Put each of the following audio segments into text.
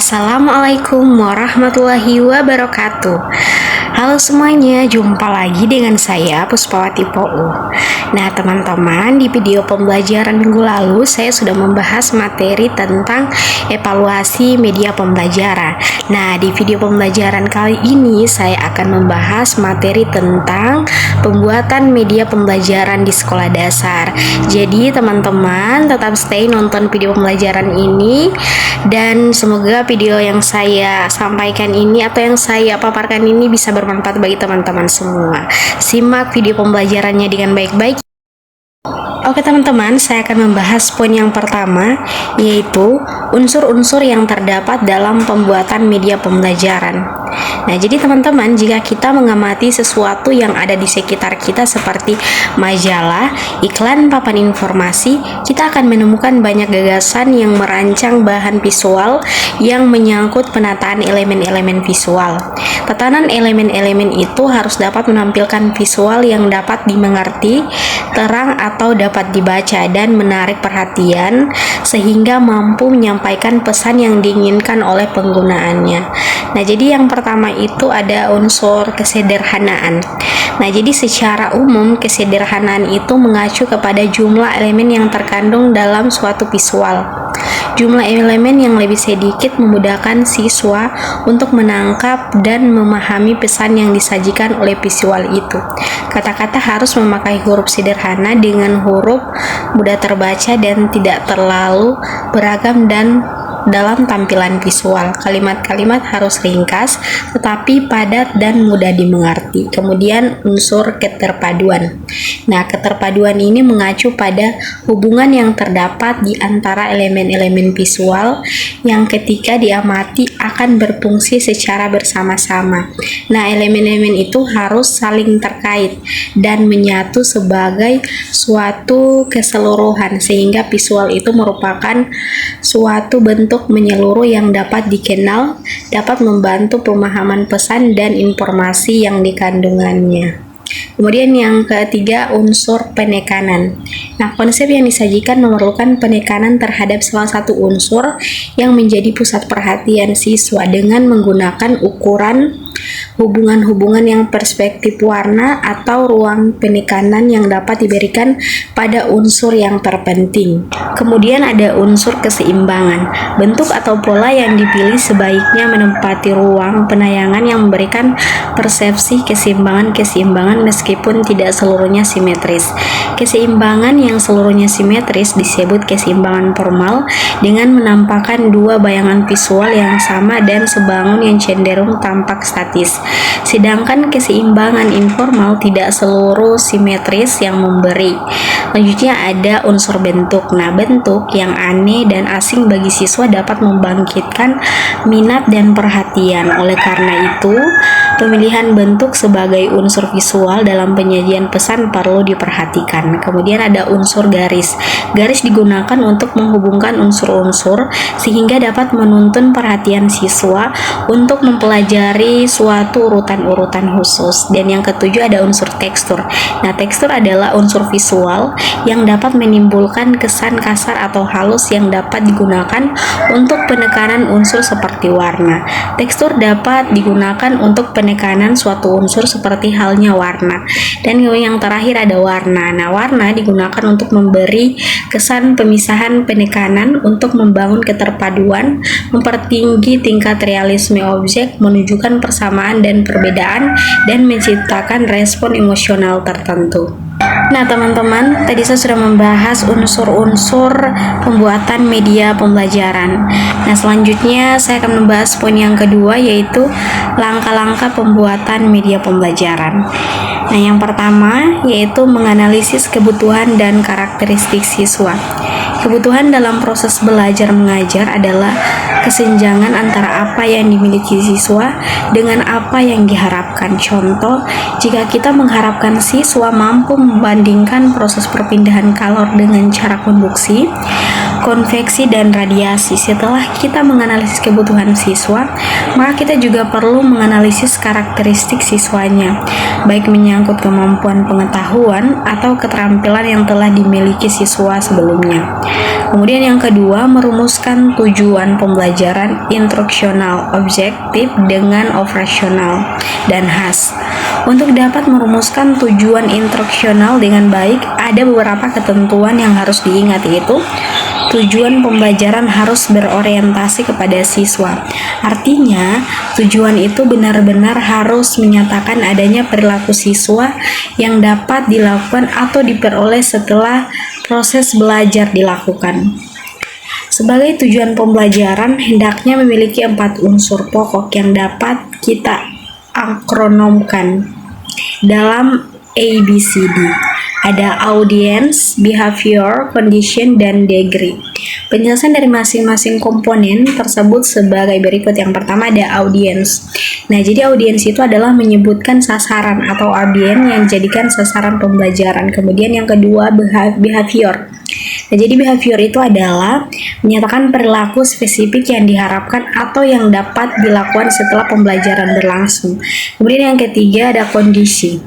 Assalamualaikum warahmatullahi wabarakatuh. Halo semuanya, jumpa lagi dengan saya Puspawati Pou. Nah teman-teman, di video pembelajaran minggu lalu saya sudah membahas materi tentang evaluasi media pembelajaran. Nah di video pembelajaran kali ini saya akan membahas materi tentang pembuatan media pembelajaran di sekolah dasar. Jadi teman-teman tetap stay nonton video pembelajaran ini, dan semoga video yang saya sampaikan ini atau yang saya paparkan ini bisa bermanfaat bagi teman-teman semua. Simak video pembelajarannya dengan baik-baik. Oke teman-teman, saya akan membahas poin yang pertama, yaitu unsur-unsur yang terdapat dalam pembuatan media pembelajaran. Nah, jadi teman-teman, jika kita mengamati sesuatu yang ada di sekitar kita seperti majalah, iklan, papan informasi, kita akan menemukan banyak gagasan yang merancang bahan visual yang menyangkut penataan elemen-elemen visual. Tatanan elemen-elemen itu harus dapat menampilkan visual yang dapat dimengerti, terang atau dapat dibaca dan menarik perhatian sehingga mampu menyampaikan pesan yang diinginkan oleh penggunaannya. Nah, jadi yang pertama itu ada unsur kesederhanaan. Nah, jadi secara umum kesederhanaan itu mengacu kepada jumlah elemen yang terkandung dalam suatu visual. Jumlah elemen yang lebih sedikit memudahkan siswa untuk menangkap dan memahami pesan yang disajikan oleh visual itu. Kata-kata harus memakai huruf sederhana dengan huruf mudah terbaca dan tidak terlalu beragam dan dalam tampilan visual. Kalimat-kalimat harus ringkas tetapi padat dan mudah dimengerti. Kemudian unsur keterpaduan. Nah, keterpaduan ini mengacu pada hubungan yang terdapat di antara elemen-elemen visual yang ketika diamati akan berfungsi secara bersama-sama. Nah, elemen-elemen itu harus saling terkait dan menyatu sebagai suatu keseluruhan sehingga visual itu merupakan suatu bentuk menyeluruh yang dapat dikenal, dapat membantu pemahaman pesan dan informasi yang dikandungannya. Kemudian yang ketiga, unsur penekanan. Nah, konsep yang disajikan memerlukan penekanan terhadap salah satu unsur yang menjadi pusat perhatian siswa dengan menggunakan ukuran hubungan-hubungan yang perspektif warna atau ruang penekanan yang dapat diberikan pada unsur yang terpenting. Kemudian ada unsur keseimbangan. Bentuk atau pola yang dipilih sebaiknya menempati ruang penayangan yang memberikan persepsi keseimbangan meskipun tidak seluruhnya simetris. Keseimbangan yang seluruhnya simetris disebut keseimbangan formal dengan menampakkan dua bayangan visual yang sama dan sebangun yang cenderung tampak statis. Sedangkan keseimbangan informal tidak seluruh simetris yang memberi. Selanjutnya ada unsur bentuk. Nah, bentuk yang aneh dan asing bagi siswa dapat membangkitkan minat dan perhatian. Oleh karena itu, pemilihan bentuk sebagai unsur visual dalam penyajian pesan perlu diperhatikan. Kemudian ada unsur garis. Garis digunakan untuk menghubungkan unsur-unsur sehingga dapat menuntun perhatian siswa untuk mempelajari suatu urutan-urutan khusus. Dan yang ketujuh ada unsur tekstur. Nah, tekstur adalah unsur visual yang dapat menimbulkan kesan kasar atau halus yang dapat digunakan untuk penekanan unsur seperti warna. Tekstur dapat digunakan untuk penekanan suatu unsur seperti halnya warna. Dan yang terakhir ada warna. Nah, warna digunakan untuk memberi kesan pemisahan penekanan untuk membangun keterpaduan, mempertinggi tingkat realisme objek, menunjukkan persamaan dan perbedaan, dan menciptakan respon emosional tertentu. Nah teman-teman, tadi saya sudah membahas unsur-unsur pembuatan media pembelajaran. Nah selanjutnya saya akan membahas poin yang kedua, yaitu langkah-langkah pembuatan media pembelajaran. Nah yang pertama yaitu menganalisis kebutuhan dan karakteristik siswa. Kebutuhan dalam proses belajar mengajar adalah kesenjangan antara apa yang dimiliki siswa dengan apa yang diharapkan. Contoh, jika kita mengharapkan siswa mampu membandingkan proses perpindahan kalor dengan cara konduksi, konveksi dan radiasi. Setelah kita menganalisis kebutuhan siswa, maka kita juga perlu menganalisis karakteristik siswanya, baik menyangkut kemampuan pengetahuan atau keterampilan yang telah dimiliki siswa sebelumnya. Kemudian yang kedua, merumuskan tujuan pembelajaran instruksional, objektif dengan operasional dan khas. Untuk dapat merumuskan tujuan instruksional dengan baik, ada beberapa ketentuan yang harus diingat, yaitu tujuan pembelajaran harus berorientasi kepada siswa. Artinya, tujuan itu benar-benar harus menyatakan adanya perilaku siswa yang dapat dilakukan atau diperoleh setelah proses belajar dilakukan. Sebagai tujuan pembelajaran, hendaknya memiliki 4 unsur pokok yang dapat kita akronomkan dalam ABCD. Ada audience, behavior, condition, dan degree. Penjelasan dari masing-masing komponen tersebut sebagai berikut. Yang pertama ada audience. Nah, jadi audience itu adalah menyebutkan sasaran atau audiens yang dijadikan sasaran pembelajaran. Kemudian yang kedua behavior. Nah, jadi behavior itu adalah menyatakan perilaku spesifik yang diharapkan atau yang dapat dilakukan setelah pembelajaran berlangsung. Kemudian yang ketiga ada kondisi,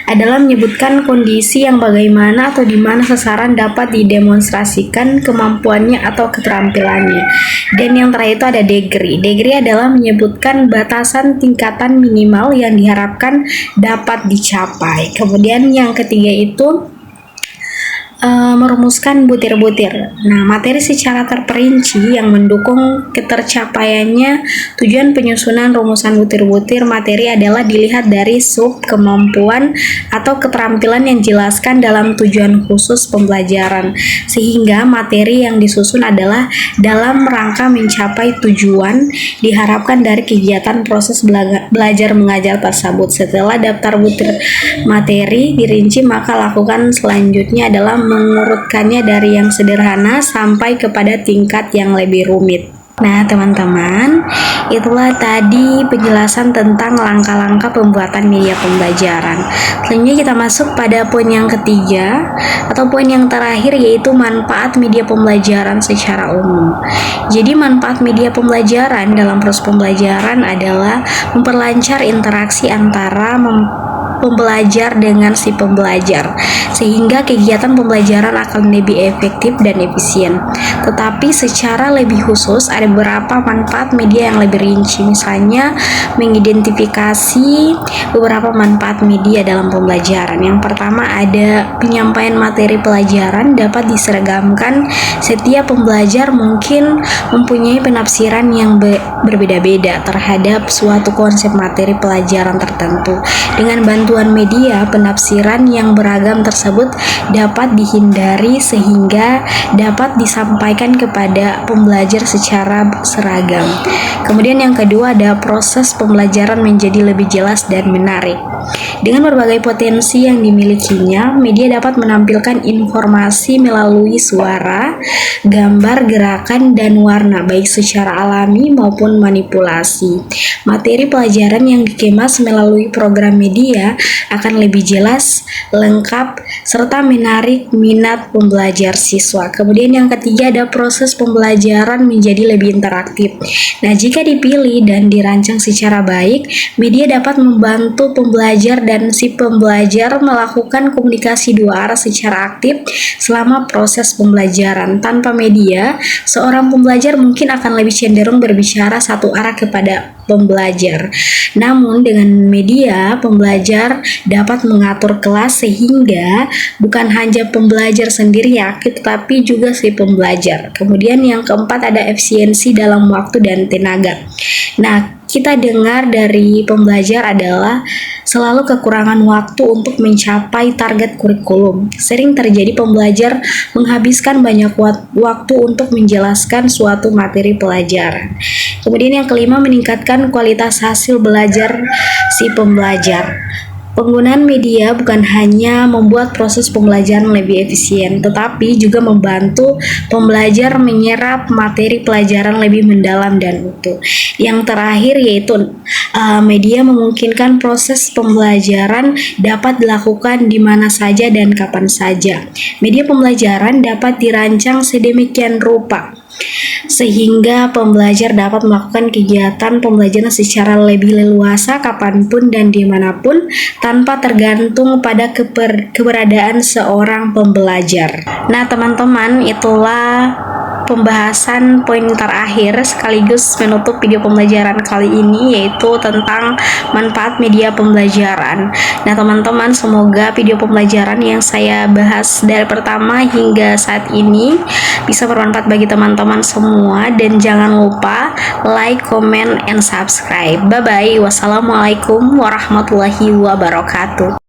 adalah menyebutkan kondisi yang bagaimana atau di mana sasaran dapat didemonstrasikan kemampuannya atau keterampilannya. Dan yang terakhir itu ada degree. Degree adalah menyebutkan batasan tingkatan minimal yang diharapkan dapat dicapai. Kemudian yang ketiga itu merumuskan butir-butir. Nah, materi secara terperinci yang mendukung ketercapaiannya tujuan penyusunan rumusan butir-butir materi adalah dilihat dari sub kemampuan atau keterampilan yang dijelaskan dalam tujuan khusus pembelajaran, sehingga materi yang disusun adalah dalam rangka mencapai tujuan diharapkan dari kegiatan proses belajar mengajar tersebut. Setelah daftar butir materi dirinci, maka lakukan selanjutnya adalah mengurutkannya dari yang sederhana sampai kepada tingkat yang lebih rumit. Nah, teman-teman, itulah tadi penjelasan tentang langkah-langkah pembuatan media pembelajaran. Selanjutnya kita masuk pada poin yang ketiga atau poin yang terakhir, yaitu manfaat media pembelajaran secara umum. Jadi manfaat media pembelajaran dalam proses pembelajaran adalah memperlancar interaksi antara pembelajar dengan si pembelajar, sehingga kegiatan pembelajaran akan lebih efektif dan efisien. Tetapi secara lebih khusus ada beberapa manfaat media yang lebih rinci, misalnya mengidentifikasi beberapa manfaat media dalam pembelajaran. Yang pertama ada penyampaian materi pelajaran dapat diseragamkan. Setiap pembelajar mungkin mempunyai penafsiran yang berbeda-beda terhadap suatu konsep materi pelajaran tertentu. Dengan bantuan media, penafsiran yang beragam tersebut dapat dihindari sehingga dapat disampaikan kepada pembelajar secara seragam. Kemudian yang kedua ada proses pembelajaran menjadi lebih jelas dan menarik. Dengan berbagai potensi yang dimilikinya, media dapat menampilkan informasi melalui suara, gambar, gerakan, dan warna, baik secara alami maupun manipulasi. Materi pelajaran yang dikemas melalui program media akan lebih jelas, lengkap, serta menarik minat pembelajar siswa. Kemudian yang ketiga ada proses pembelajaran menjadi lebih interaktif. Nah, jika dipilih dan dirancang secara baik, media dapat membantu pembelajar dan si pembelajar melakukan komunikasi dua arah secara aktif selama proses pembelajaran. Tanpa media, seorang pembelajar mungkin akan lebih cenderung berbicara satu arah kepada pembelajar. Namun dengan media, pembelajar dapat mengatur kelas sehingga bukan hanya pembelajar sendiri yang aktif, tetapi juga si pembelajar. Kemudian yang keempat ada efisiensi dalam waktu dan tenaga. Nah, kita dengar dari pembelajar adalah selalu kekurangan waktu untuk mencapai target kurikulum. Sering terjadi pembelajar menghabiskan banyak waktu untuk menjelaskan suatu materi pelajaran. Kemudian yang kelima, meningkatkan kualitas hasil belajar si pembelajar. Penggunaan media bukan hanya membuat proses pembelajaran lebih efisien, tetapi juga membantu pembelajar menyerap materi pelajaran lebih mendalam dan utuh. Yang terakhir yaitu media memungkinkan proses pembelajaran dapat dilakukan di mana saja dan kapan saja. Media pembelajaran dapat dirancang sedemikian rupa sehingga pembelajar dapat melakukan kegiatan pembelajaran secara lebih leluasa kapanpun dan dimanapun tanpa tergantung pada keberadaan seorang pembelajar. Nah teman-teman, itulah pembahasan poin terakhir sekaligus menutup video pembelajaran kali ini, yaitu tentang manfaat media pembelajaran. Nah teman-teman, semoga video pembelajaran yang saya bahas dari pertama hingga saat ini bisa bermanfaat bagi teman-teman semua, dan jangan lupa like, comment, and subscribe. Bye bye. Wassalamualaikum warahmatullahi wabarakatuh.